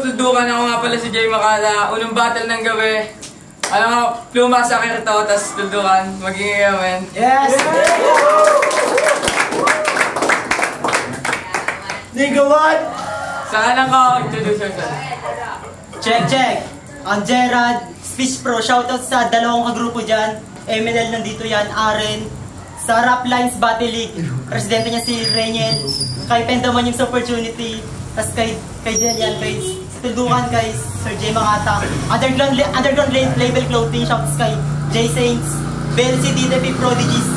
tundukan. Ako nga pala si Jay Macala. Unang battle ng gabi. Alam mo, pluma sa akin ito, tapos tundukan. Maging men. Yes! Nigga, what? Saan lang ko, introduce yourself. Check! Ang Gerald, Speech Pro, shoutout sa dalawang kagrupo dyan. MNL nandito yan, Aren. Sa Rap Lines Battle League, presidente niya si Reniel. Kay Pendaman yung opportunity. Tapos kay Jel yan, kay Tuldukan, kay Sir J. Mangata. Underground label clothing, shoutouts kay J. Saints, Bell City, DP Prodigies.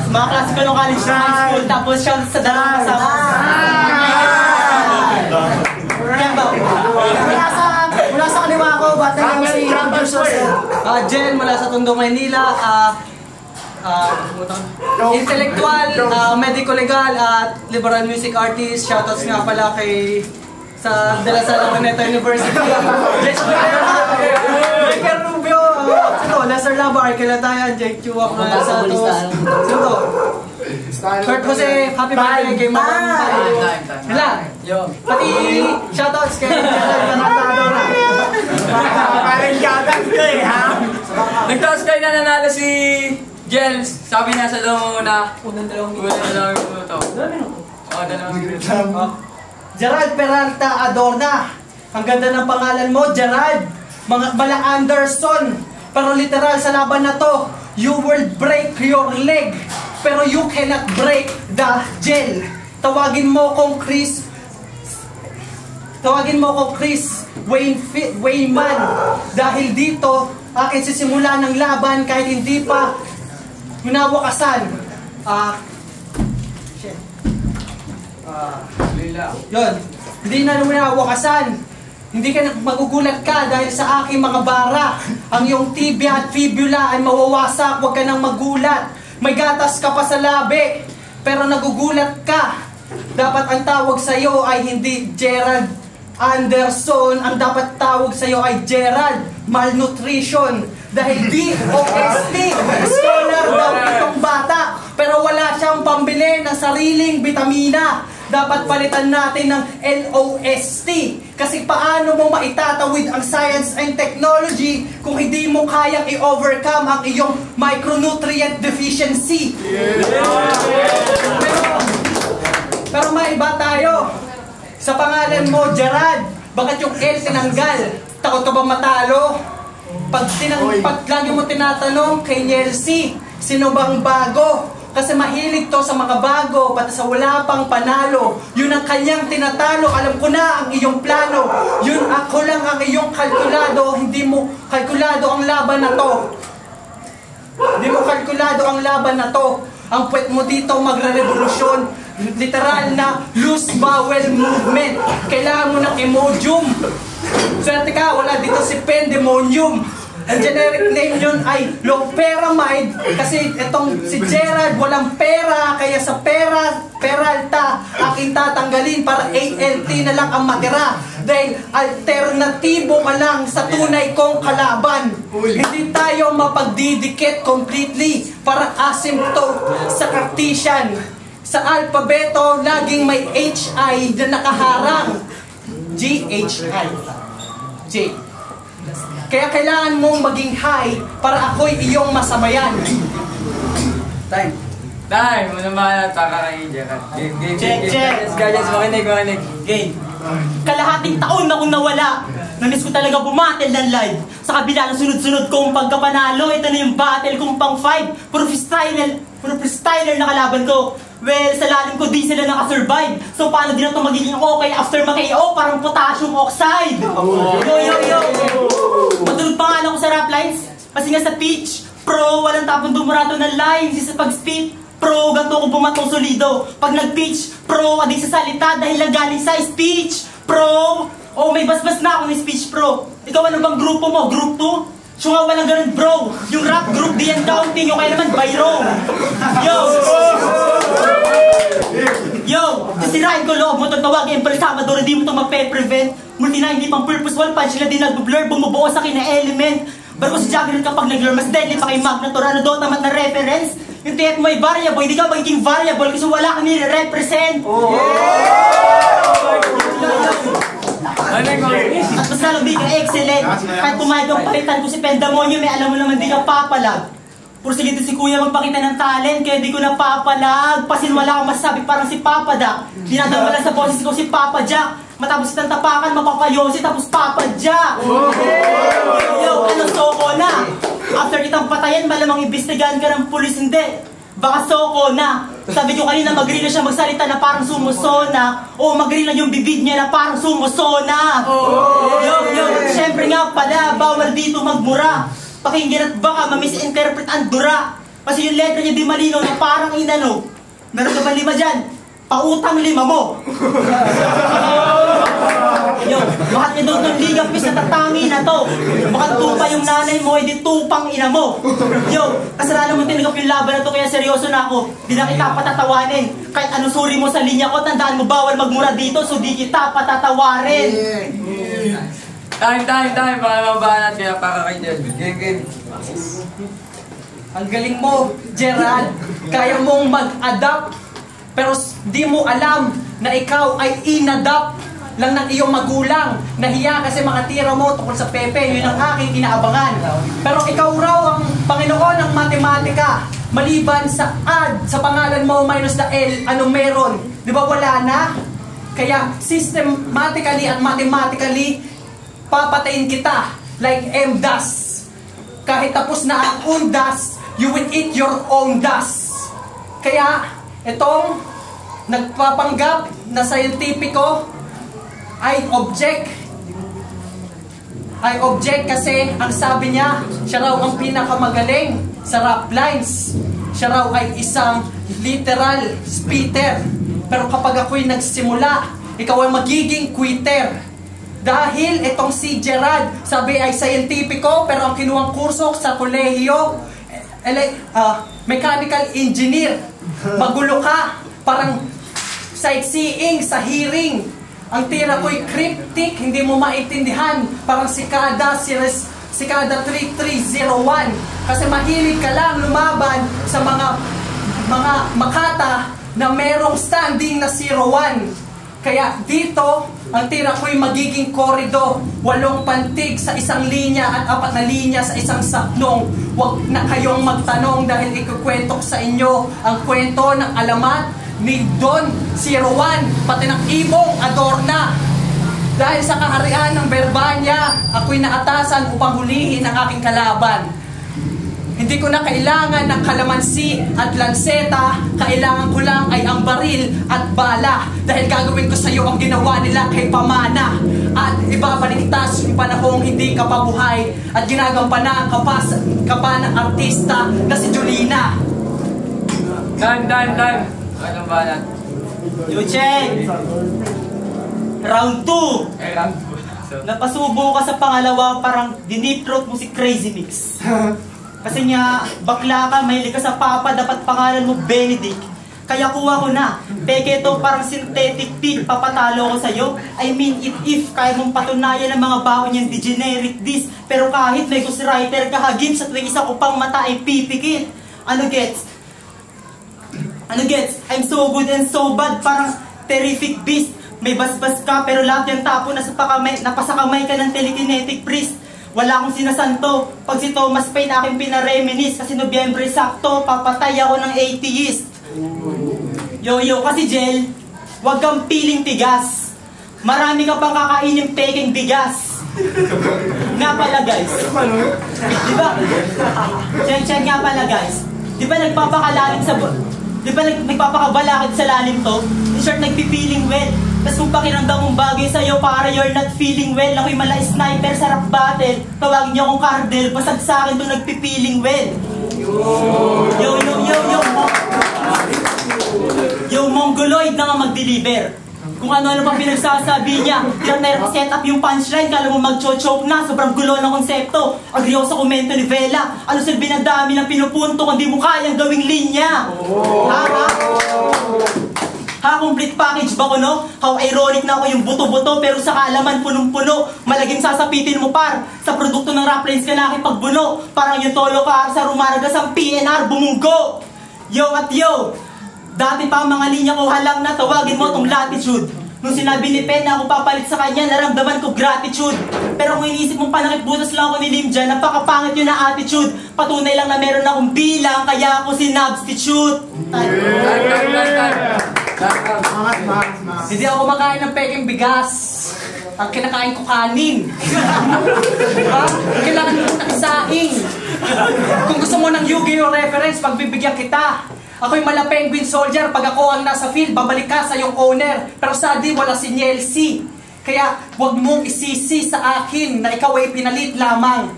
Mga klasiko ng college high school. Tapos shoutouts sa dalawang kasama. Mula sa kaliwa ko, battle lang si Jen mula sa Tondo, Maynila. Intellectual, medical legal at liberal music artist. Shoutouts nga pala kay sa De La Salle Araneta University. Jess Becker Rubio, Lazar Lava, Arkelatayan, Jake Chua, Fran Santos. Sino? Kurt Jose, happy birthday kay Mamang Hila. Pati shoutouts kay Gerald Panatadora. Parang gagat ko eh, ha? Nagtaos kayo na nanalo si Jels. Sabi niya sa una. Unang dalawang minuto. Dalawang minuto. Gerald Peralta Adorna. Ang ganda ng pangalan mo, Gerald. Mala Anderson. Pero literal sa laban na to, you will break your leg, pero you cannot break the gel. Tawagin mo kong Chris Wayman. Dahil dito, akin sisimula ng laban kahit hindi pa hinawakasan. Yun, hindi na hinawakasan. Hindi ka magugulat ka dahil sa aking mga bara. Ang iyong tibia at fibula ay mawawasak, huwag ka nang magulat. May gatas ka pa sa labi, pero nagugulat ka. Dapat ang tawag sa iyo ay hindi Gerald Anderson. Ang dapat tawag sa iyo ay Gerald Malnutrition. Dahil DOST, scholar daw itong bata, pero wala siyang pambili ng sariling bitamina. Dapat palitan natin ng LOST. Kasi paano mo maitatawid ang science and technology kung hindi mo kayang i-overcome ang iyong micronutrient deficiency? Pero may iba tayo. Sa pangalan mo, Gerard, bakit yung L tinanggal? Takot ka ba matalo? Pag lagi mo tinatanong kay Nelsie, sino bang bago? Kasi mahilig to sa mga bago, pati sa wala pang panalo. Yun ang kanyang tinatalo. Alam ko na ang iyong plano. Yun ako lang ang iyong kalkulado. Hindi mo kalkulado ang laban na to. Hindi mo kalkulado ang laban na to. Ang puwet mo dito magre-revolusyon. Literal na loose bowel movement. Kailangan mo ng Imodium. Swerte ka, wala dito si Pandemonium. Ang generic name yun ay Loperamide. Kasi itong si Gerald walang pera, kaya sa Peralta aking tatanggalin para ALT na lang ang matira. Dahil alternatibo ka lang sa tunay kong kalaban. Hindi tayo mapagdidikit completely para asymptote sa Cartesian. Sa alpabeto, laging may HI na nakaharang. GHI. J. Kaya kailangan mong maging high para ako'y iyong masamayan. Time. Muna ba nakakain dyan? Check. Guys, makinig. Game. Kalahating taon na kung nawala. Namiss ko talaga bumatel ng live. Sa kabila ng sunod-sunod kong pagkapanalo, ito na yung battle kong pang 5. Puro freestyler na kalaban ko. Well, sa lalim ko di sila nakasurvive. So paano din na ito magiging okay after mag-KO? Parang potassium oxide. Yo. Matulog pa nga lang ko sa rap lines. Kasi nga sa pitch, pro, walang tapon dumurato ng lines. Sa pag-spit, pro, ganito ko bumatong solido. Pag nag-pitch, pro, adik sa salita dahil lang galing sa speech. Pro, oh may basbas na ako ng speech pro. Ikaw ano bang grupo mo? Group 2? So nga walang ganun bro. Yung rap group, di yan counting. Yung kaya naman, bayro. Yo, sisirain ko loob mo, tatawagin pa rin Salvador, hindi mo ito mape-prevent. Multi na hindi pang purposeful, punch sila din nag-blur, bumubuo sa akin na element. Bago si Jagger kapag nag-blur, mas deadly pa kay Magna Torano doon, tamat na reference. Yung tiyak mo ay variable, hindi ka magiging variable kasi wala kang nire-represent. Ano yung course? At mas lalong di ka excellent. Kahit pumayag ang palitan ko si Pendamonyo, may alam mo naman di ka papalag. Pursilito si Kuya magpakita ng talent, kaya di ko na papalag. Pasinwala akong masasabi parang si Papa Dak. Dinadama lang sa boses ko si Papa Jack. Matapos itang tapakan, mapapayosi, tapos Papa Jack. Yo, ano soko na? After kitang patayan, malamang imbestigahan ka ng pulis, hindi. Baka soko na. Sabi ko kanina, mag-green na siya magsalita na parang sumusona. O mag-green na yung bibig niya na parang sumusona. Yo, syempre nga pala, bawal dito magmura. Pakinggan at baka ma-misinterpret ang dura. Kasi yung letra niya di malinaw na parang inano. Meron ka ba 5 dyan? Pautang 5 mo. Yo, bakit niya doon ng liga pis na tatangi na to? Bakit tupa yung nanay mo, edi tupang ina mo? Yo, kasalanan mo tinagap yung laban na to, kaya seryoso na ako. Di na kita patatawanin. Kahit anong suri mo sa linya ko, tandaan mo bawal magmura dito, so di kita patatawarin. Time. Baka mabahanat kaya para kay Jel. Game. Ang galing mo, Gerald. Kaya mong mag-adapt. Pero di mo alam na ikaw ay inadapt lang ng iyong magulang. Nahiya kasi mga tira mo tungkol sa Pepe. Yun ang aking inaabangan. Pero ikaw raw ang Panginoon ng matematika. Maliban sa add, sa pangalan mo minus the L, ano meron? Di ba wala na? Kaya systematically at mathematically, papatayin kita like MDAS. Kahit tapos na ang undas, you will eat your own dust. Kaya itong nagpapanggap na scientifico ay object kasi ang sabi niya, siya raw ang pinakamagaling sa rap lines. Siya raw ay isang literal spitter. Pero kapag ako'y nagsimula, ikaw ay magiging quitter. Dahil itong si Gerard, sabi ay scientifico, pero ang kinuwang kurso sa kolehiyo, mechanical engineer. Magulo ka, parang sightseeing sa hearing. Ang tira ko'y cryptic, hindi mo maintindihan, parang sikada 3301. Kasi mahilig ka lang lumaban sa mga makata na merong standing na 01. Kaya dito, ang tira ko'y magiging korido, 8 pantig sa isang linya at 4 na linya sa isang saklong. Huwag na kayong magtanong dahil ikukwento ko sa inyo ang kwento ng alamat ni Don 01, pati ng Ibong Adorna. Dahil sa kaharian ng Berbanya, ako'y naatasan upang hulihin ang aking kalaban. Hindi ko na kailangan ng kalamansi at lanseta, kailangan ko lang ay ang baril at bala. Dahil gagawin ko sa iyo ang ginawa nila kay Pamana. At ibabaligtas yung panahong hindi ka pabuhay at ginagampanan ka pa ng artista na si Julina. Time. Anong bahanat? Yucheng! Round 2! Round 2. Napasubo ka sa pangalawa, parang dinip-throat mo si Crazy Mix. Kasi nga, bakla ka, mahilig ka sa papa, dapat pangalan mo Benedict. Kaya kuha ko na. Peke ito parang synthetic pig, papatalo ko sa'yo. I mean, if kaya mong patunayan ng mga baon yung degenerate this. Pero kahit may ghostwriter ka, hagip sa tuwing isa ko pang mata ay pipikit. Ano gets? I'm so good and so bad, parang terrific beast. May basbas ka, pero lahat yung tapo napasakamay ka ng telekinetic priest. Wala akong sinasanto. Pag si Thomas Paine aking pinareminis, kasi Nobyembre sakto, papatay ako ng atheist. Yo, kasi Jel, wag kang piling tigas. Marami ka pang kakainin peking bigas. Nga pala guys, diba? Check nga pala guys. Diba nagpapakalalim sa... Diba nagpapakabalakid sa lalim to? In short, nagpipiling well. Tapos kung pakiramdam mong bagay sa'yo para you're not feeling well, ako'y mala sniper sa rap battle, tawagin niyo akong Cardel, basag sa akin itong nagpipiling well. Yo, Mongoloid na nga mag-deliver. Kung ano-ano pang pinagsasabi niya, set up yung punchline, kala mo mag-choke na, sobrang gulo ng konsepto. Agree ako sa komento ni Vela, ano silbi ng dami ng pinupunto kung di mo kayang gawing linya? Complete package ba ko, no? How ironic na ako yung buto-buto, pero sa kaalaman punong-puno. Malaging sasapitin mo par, sa produkto ng rap lines ka nakipagbuno. Parang yung tolo ka sa rumaragas ang PNR bumunggo. Yo at yo, dati pa ang mga linya ko halang na, tawagin mo tong latitude. Nung sinabi ni Pen na ako papalit sa kanya, naramdaman ko gratitude. Pero kung iniisip mong panakit-butas lang ako ni Lim dyan, napakapangit yun na attitude. Patunay lang na meron akong bilang, kaya ako sinubstitute. Hindi ako kumakain ng peking bigas. Ang kinakain ko kanin. Diba? Kailangan mo ng isaing. Kung gusto mo ng Yu-Gi-Oh reference, pagbibigyan kita. Ako'y mala penguin soldier. Pag ako ang nasa field, babalik ka sa iyong owner. Pero sadly, wala si Nielsi. Kaya huwag mong isisi sa akin na ikaw ay pinalit lamang.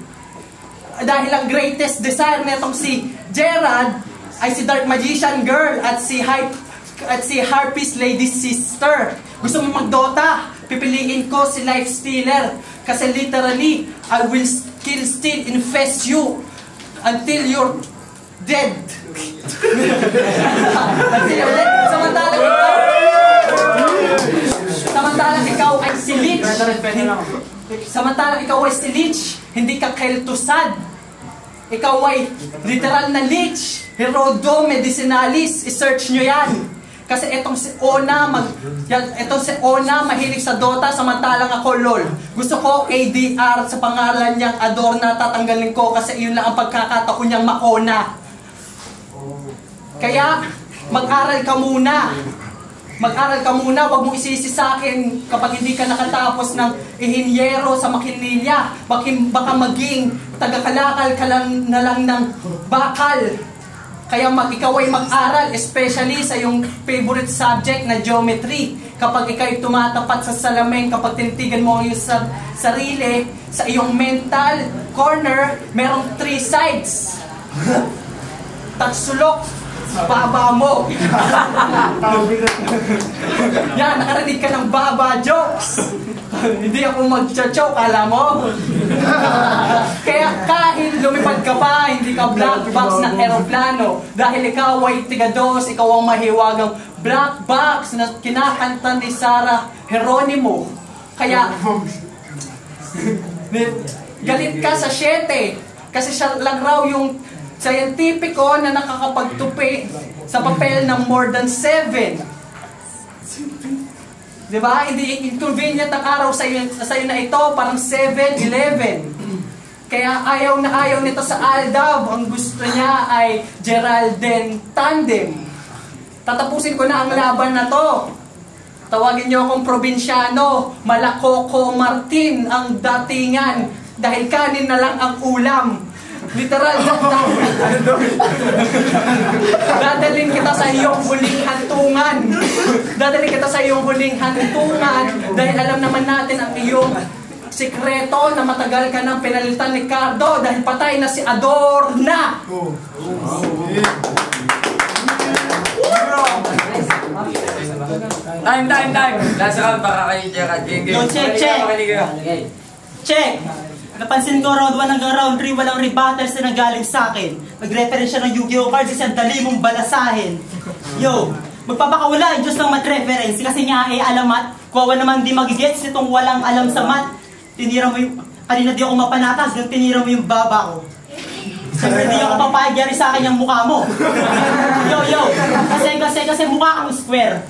Dahil ang greatest desire netong si Gerald ay si Dark Magician Girl at si Harpies Lady Sister. Gusto mo mag-Dota? Pipiliin ko si Life Stealer. Kasi literally, I will still infest you until you're dead. Until you're dead. Samantalang ikaw ay si Lich. Samantalang ikaw ay si Lich, hindi ka keltusad. Ikaw ay literal na Lich. Herodo Medicinalis. I-search nyo yan. Kasi etong si Ona, mahilig sa Dota, samantalang ako LOL. Gusto ko ADR sa pangalan niyang Adorna, tatanggalin ko kasi yun lang ang pagkakataon niyang makona. Kaya, mag-aral ka muna. Mag-aral ka muna, huwag mo isisi sa akin kapag hindi ka nakatapos ng ihinyero sa makinilya. Baka maging taga-kalakal ka lang ng bakal. Kaya ikaw ay mag-aral, especially sa iyong favorite subject na geometry. Kapag ikaw ay tumatapat sa salamin, kapag tinitigan mo ang iyong sarili, sa iyong mental corner, merong 3 sides. Tagsulok, baba mo. Yan, nakarinig ka ng baba jokes. Hindi ako mag-choke, alam mo? Kaya kahit lumipad ka pa, hindi ka black box ng aeroplano. Dahil ikaw ay tigados, ikaw ang mahiwagang black box na kinakanta ni Sarah Geronimo. Kaya, galit ka sa 7. Kasi siya lang raw yung scientifico na nakakapagtupi sa papel ng more than 7. Diba? Hindi inconvenient ang araw sa iyo na ito, parang 7-11. Kaya ayaw na ayaw nito sa Aldab. Ang gusto niya ay Geraldine Tandem. Tatapusin ko na ang laban na to. Tawagin niyo akong probinsyano, Malakoko Martin ang datingan. Dahil kanin na lang ang ulam. Literal, dadalhin kita sa iyong huling hantungan. Dadalhin kita sa iyong huling hantungan. Dahil alam naman natin ang iyong sikreto na matagal ka nang pinalitan ni Cardo dahil patay na si Adorna. Time. Last round para kay Gerard. Check. Napansin ko round 1 hanggang round 3 walang rebuttals na nagaling sa akin. Mag-reference siya ng Yu-Gi-Oh cards kasi ang dali mong balasahin. Yo, magpapakawala, Diyos lang mat-reference kasi nga alamat. Kuwawa naman di magigets nitong walang alam sa mat. Tinira mo yung, kanina di ako mapanatas, yung tinira mo yung baba ko. Siyempre di ako papagyari sa akin yung mukha mo. Yo, kasi mukha kang square.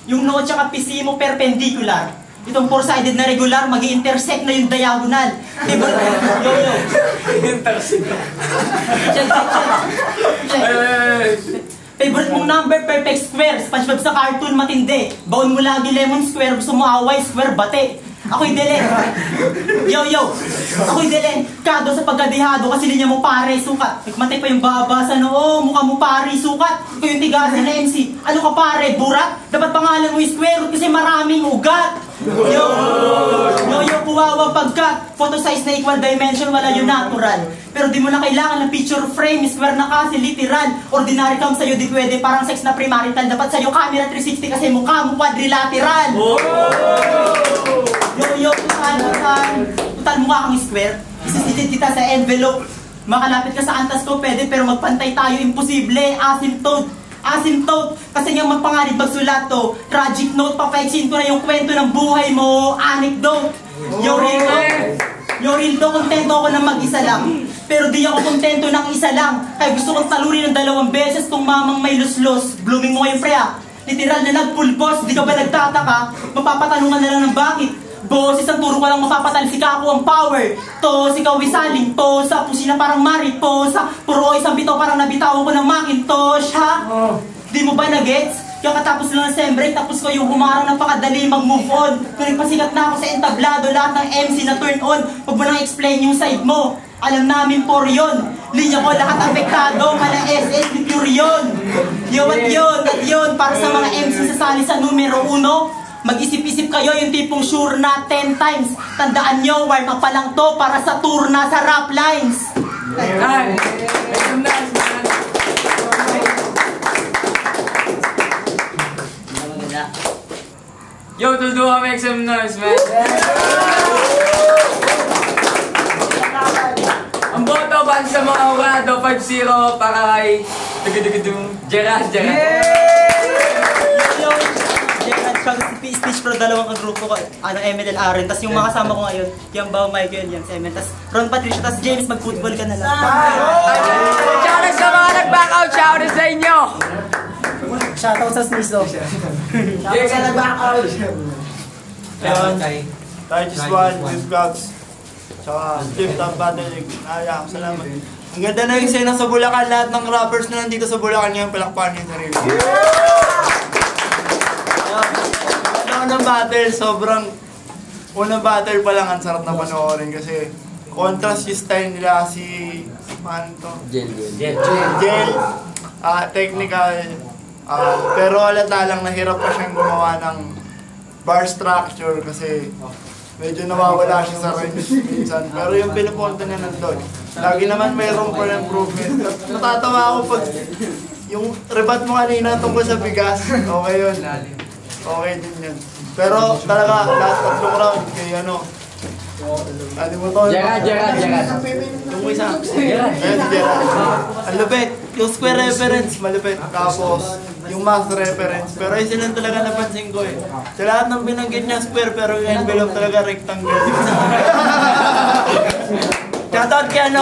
Yung noo tsaka PC mo perpendicular. Itong four-sided na regular, mag-i-intersect na yung diagonal. Diba? Yo. Intersect. Check. Favorite mong number, perfect square. SpongeBob sa cartoon, matindi. Baon mo lagi lemon square, gusto mo away, square, bate. Ako'y Delen. Yo. Ako'y Delen. Kado sa pagkadihado kasi linya mo pare, sukat. Nagmatay pa yung babasa na, mukha mo pare, sukat. Ikaw yung tigasan na MC. Ano ka pare, burat? Dapat pangalan mo yung square root kasi maraming ugat. Yo, kuwawa pagkat. Photo size na equal dimension, wala yung natural. Pero di mo na kailangan ng picture frame, square na kasi literal. Ordinary cam sa'yo di pwede, parang sex na primarital. Dapat sa'yo camera 360 kasi mukha mo quadrilateral. Yo, total mukha kang square. Isisilid kita sa envelope. Makalapit ka sa antas ko, pwede, pero magpantay tayo, imposible. Asymptote. Kasi nga magpangalit magsulat to. Tragic note, papaiksin ko na yung kwento ng buhay mo. Anecdote. Yorildo, kontento ako na mag-isa lang. Pero di ako kontento ng isa lang. Kaya gusto kong talurin ng 2 beses kung mamang may luslos. Blooming mo ngayon, pre. Literal na nagpulbos, di ka ba nagtataka? Mapapatanong ka na lang ng bakit? Boss, isang turo ko lang mapapatalsik ako ang power. To, si Kawisaling, to, sa pusina parang Marit, to, sa puro isang bitaw parang nabitawan ko ng Macintosh, ha? Di mo ba na-gets? Kakatapos lang ng sem-break, tapos ko yung humarang napakadali mag-move on. Kung nagpasikat na ako sa entablado, lahat ng MC na turn on. Huwag mo nang explain yung side mo. Alam namin por yun. Linya ko lahat apektado, mala SS, di pure yun. At yun, para sa mga MC sasali sa numero 1. Mag-isip-isip kayo yung tipong sure na 10 times. Tandaan nyo, warm up pa lang to para sa tour na sa rap lines. Ay! Yo, do make some noise, man. Ang boto ba sa mga hurado 5-0 para kay Gerard. Speech pro dalawang grupo ko, ML Aren, tas yung mga kasama ko ngayon, yung Bao Michael, yung Semen, tas Ron Patricia, tas James, mag-football ka na lang. Shoutout sa mga nag-back out, shoutout sa inyo! Shoutout sa Snizo. Shoutout sa nag-back out. Tayo just one, with Gogs. Tsaka Steve Top Battle League. Salamat. Ang ganda na yung sena sa Bulacan. Lahat ng rappers na nandito sa Bulacan ngayon palakpakan yung sarili. Unang battle, unang battle pa lang ang sarap na panoorin kasi contrast yung style nila si Gel. Technical. Pero halata lang nahirap pa siyang gumawa ng bar structure kasi medyo nawawala siya sa rhymes minsan. Pero yung pinupunta niya nandun. Lagi naman mayroon pa improvement. Natatawa ako pag yung rebat mo kanina tungkol sa bigas. Okay yun. Okay din yun. Pero talaga, last tatlong round kay ano mo to? Gerard. Yung isa. Gerard. Ang lupit. Yung square reference, malupit. Tapos, yung math reference. Pero isa lang talaga napansin ko eh. Sa lahat ng binanggit niya square, pero yung envelope talaga rectangle. Shoutout kay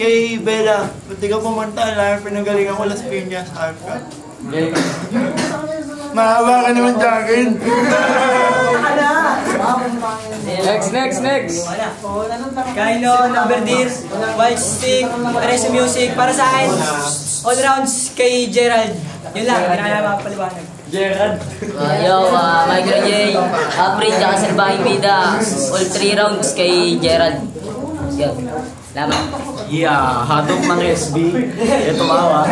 kay Bella. Pati ka pumunta, alam pinagalingan ko Las Piñas, AFK. Mahaba ka naman dyan. Next. Kylo, Naberdir, Wild Stick, Reso Music. Para sa akin, all rounds kay Gerald. Yun lang, hindi na kaya makapaliwanag. Gerard. Yo, Michael J, April, tsaka Salbahing Bida. All 3 rounds kay Gerald. Yun. Salamat. Yeah, hadok ng SB. Ito mawa.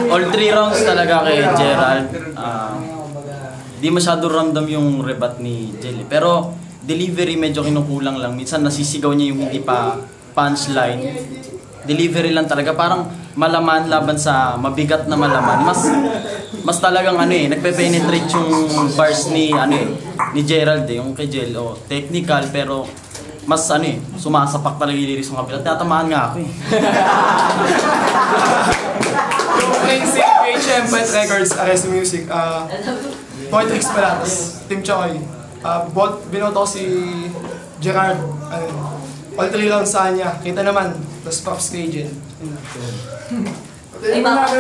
All 3 rounds talaga kay Gerald. Di masyado ramdam yung rebat ni Jelly. Pero delivery medyo kinukulang lang. Minsan nasisigaw niya yung hindi pa punchline. Delivery lang talaga. Parang malaman laban sa mabigat na malaman. Mas talagang nagpe-penetrate yung bars ni ni Gerald yung kay Jel. Technical pero mas sumasapak talaga yung lyrics ng kapila. Tatamaan nga ako eh. Yung si HM Records, Reso Music. Poetrix pala, tapos Team Choy. Binoto ko si Gerard. All 3 rounds sa kanya. Kita naman. Tapos props kay Jen.